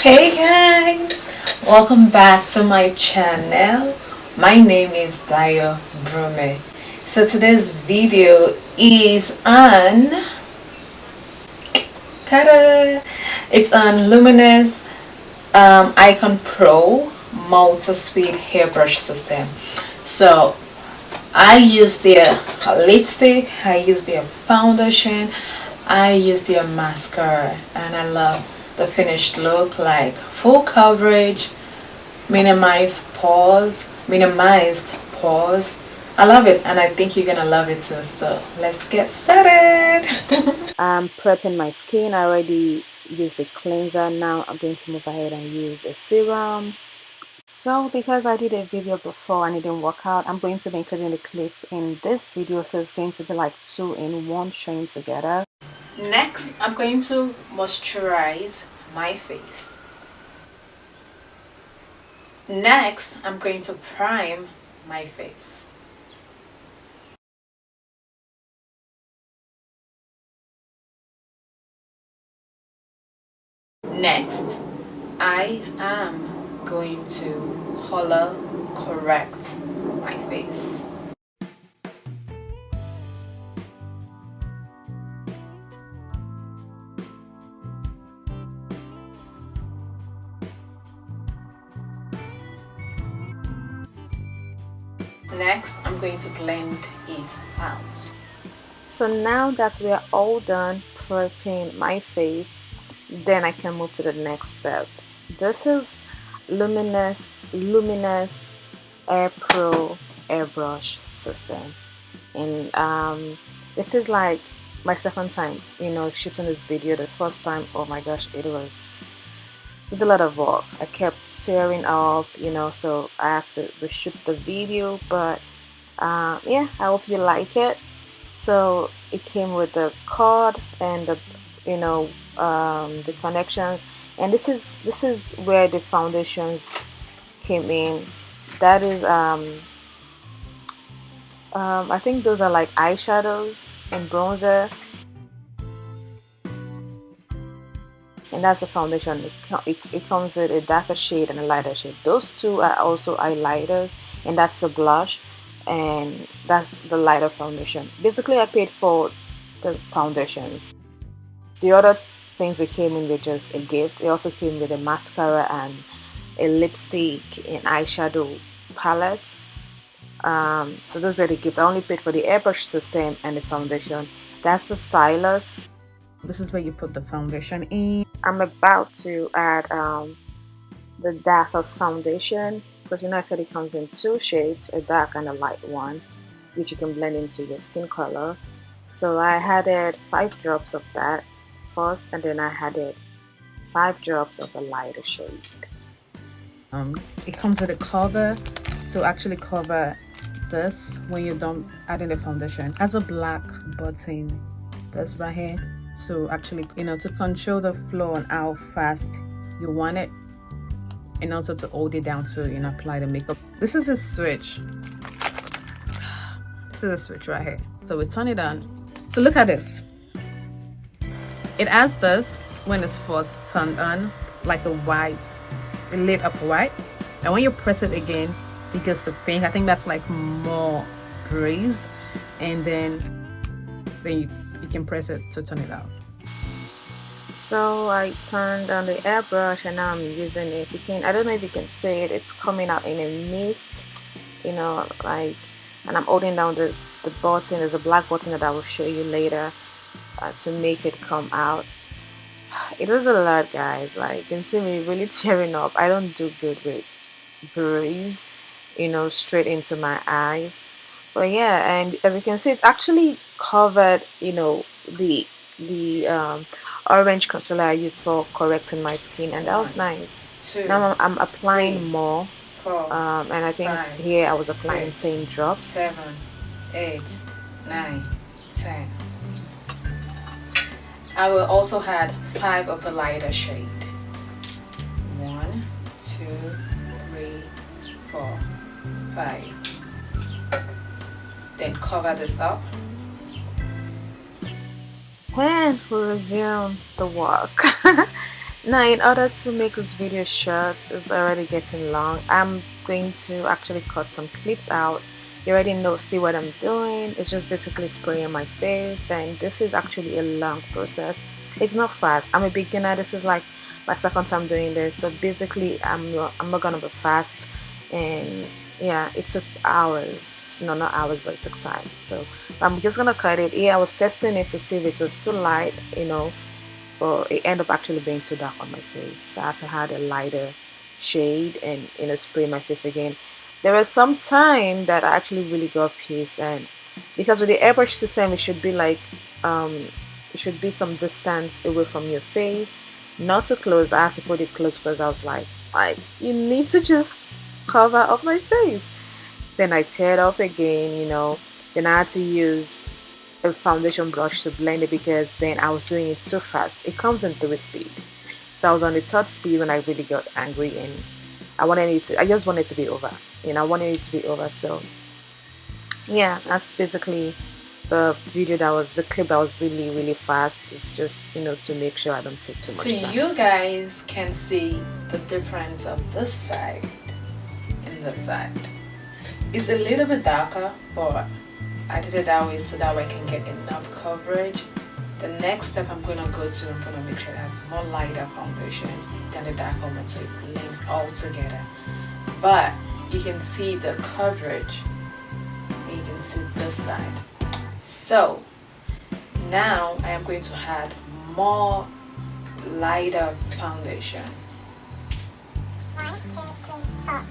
Hey guys, welcome back to my channel. My name is Dayo Brume. So today's video is on tada! It's on Luminess Icon Pro multi-speed hairbrush system. So I use their lipstick, I use their foundation, I use their mascara, and I love the finished look, like full coverage, minimized pores. I love it, and I think you're gonna love it too. So let's get started. I'm prepping my skin. I already used the cleanser. Now I'm going to move ahead and use a serum. So because I did a video before and it didn't work out, I'm going to be including the clip in this video, so it's going to be like 2 in 1 showing together. Next, I'm going to moisturize my face. Next, I'm going to prime my face. Next, I am going to color correct my face. Next, I'm going to blend it out. So now that we are all done prepping my face, then I can move to the next step. This is Luminess Airbrush system, and this is like my second time, shooting this video. The first time, oh my gosh, it's a lot of work. I kept tearing up, so I had to reshoot the video, but yeah, I hope you like it. So it came with the cord and the connections, and this is where the foundations came in. That is I think those are like eyeshadows and bronzer, and that's the foundation. It comes with a darker shade and a lighter shade. Those two are also highlighters, and that's a blush, and that's the lighter foundation. Basically, I paid for the foundations. The other things that came in were just a gift. It also came with a mascara and a lipstick and eyeshadow palette. So those were the gifts. I only paid for the airbrush system and the foundation. That's the stylus. This is where you put the foundation in. I'm about to add the darker foundation, because I said it comes in 2 shades, a dark and a light one, which you can blend into your skin color. So I added 5 drops of that first, and then I added 5 drops of the lighter shade. It comes with a cover to actually cover this when you're done adding the foundation. As a black button, this right here, to actually to control the flow and how fast you want it, and also to hold it down to apply the makeup. This is a switch. This is a switch right here. So we turn it on. So look at this. It has this when it's first turned on, like a white, it lit up white, and when you press it again, it gets the pink. I think that's like more breeze, and then you can press it to turn it off. So I turned on the airbrush, and now I'm using it. I don't know if you can see it, it's coming out in a mist, and I'm holding down the button. There's a black button that I will show you later to make it come out. It was a lot, guys. Like, you can see me really tearing up. I don't do good with breeze, straight into my eyes. But yeah, and as you can see, it's actually covered, the orange concealer I used for correcting my skin, and that was nice. Now I'm applying more, and I think here I was applying 10 drops. 7, 8, 9, 10. I will also add 5 of the lighter shade. 1, 2, 3, 4, 5. Then cover this up. And we resume the work. Now, in order to make this video short, it's already getting long, I'm going to actually cut some clips out. You already know, see what I'm doing. It's just basically spraying my face, and this is actually a long process. It's not fast. I'm a beginner. This is like my second time doing this, so basically I'm not gonna be fast. And yeah, it took hours. No, not hours, but it took time. So I'm just gonna cut it. Yeah, I was testing it to see if it was too light, but it ended up actually being too dark on my face. So I had to add a lighter shade and spray my face again. There was some time that I actually really got pissed, and because with the airbrush system, it should be like it should be some distance away from your face, not too close. I had to put it close because I was like, you need to just cover up my face. Then I teared up again, then I had to use a foundation brush to blend it because then I was doing it too fast. It comes in 3 speed, so I was on the 3rd speed when I really got angry, and I just wanted it to be over. I wanted it to be over. So yeah, that's basically the clip that was really, really fast. It's just to make sure I don't take too much time. So you guys can see the difference of this side and this side. It's a little bit darker, but I did it that way so that way I can get enough coverage. The next step I'm going to go to, I'm going to make sure it has more lighter foundation than the darker one, so it blends all together. But you can see the coverage, and you can see this side. So now I am going to add more lighter foundation. 1, 2, 3, 4, 5.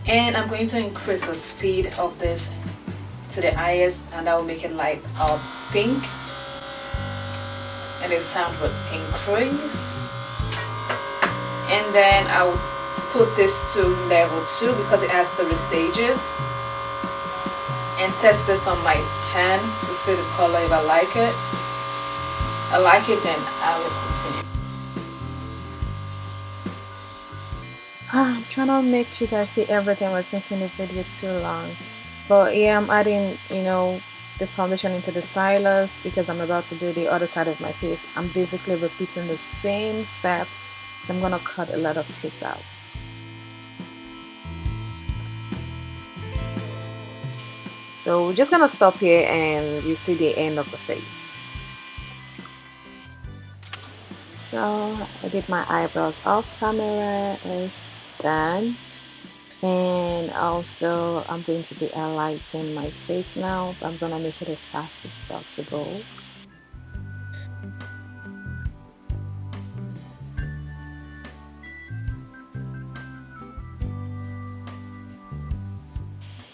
And I'm going to increase the speed of this to the highest, and that will make it light up pink, and the sound will increase. And then I'll put this to level 2 because it has 3 stages, and test this on my hand to see the color. If I like it, then I will continue. I'm trying to make you guys see everything. I was making the video too long, but yeah, I'm adding the foundation into the stylus because I'm about to do the other side of my face. I'm basically repeating the same step, so I'm gonna cut a lot of clips out. So we're just gonna stop here and you see the end of the face. So I did my eyebrows off camera, it's done. And also I'm going to be highlighting my face now. I'm gonna make it as fast as possible.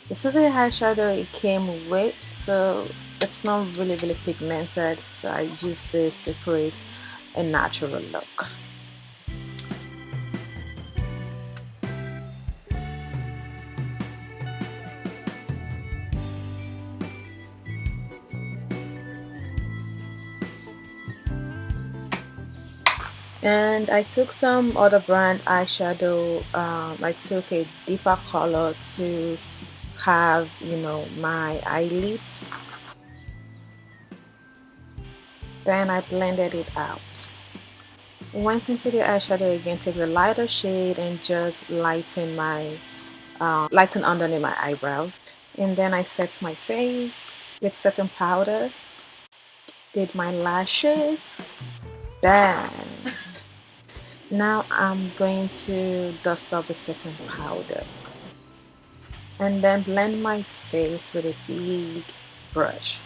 This is a eyeshadow it came with, so it's not really pigmented, so I use this to create a natural look. And I took some other brand eyeshadow. I took a deeper color to have my eyelids. Then I blended it out. Went into the eyeshadow again, take the lighter shade and just lighten underneath my eyebrows. And then I set my face with setting powder. Did my lashes. Bam. Now I'm going to dust off the setting powder and then blend my face with a big brush.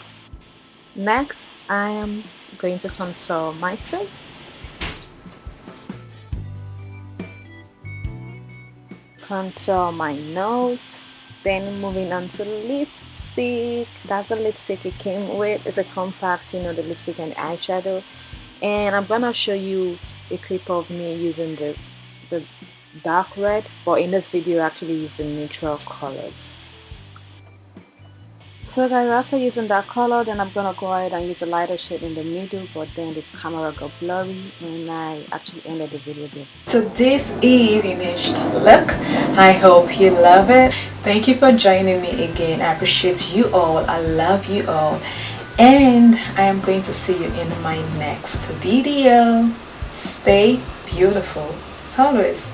Next, I am going to contour my face. Contour my nose Then moving on to lipstick. That's the lipstick it came with. It's a compact, you know, the lipstick and eyeshadow. And I'm gonna show you a clip of me using the dark red, but in this video I actually use the neutral colors. So guys, after using that color, then I'm gonna go ahead and use a lighter shade in the middle, but then the camera got blurry and I actually ended the video there. So this is finished look. I hope you love it. Thank you for joining me again. I appreciate you all. I love you all. And I am going to see you in my next video. Stay beautiful always.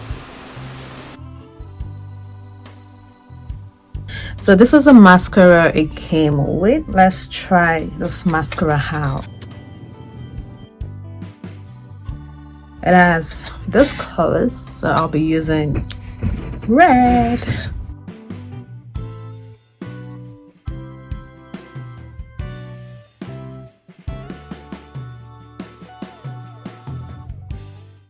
So this is the mascara it came with. Let's try this mascara out. It has this colors, so I'll be using red.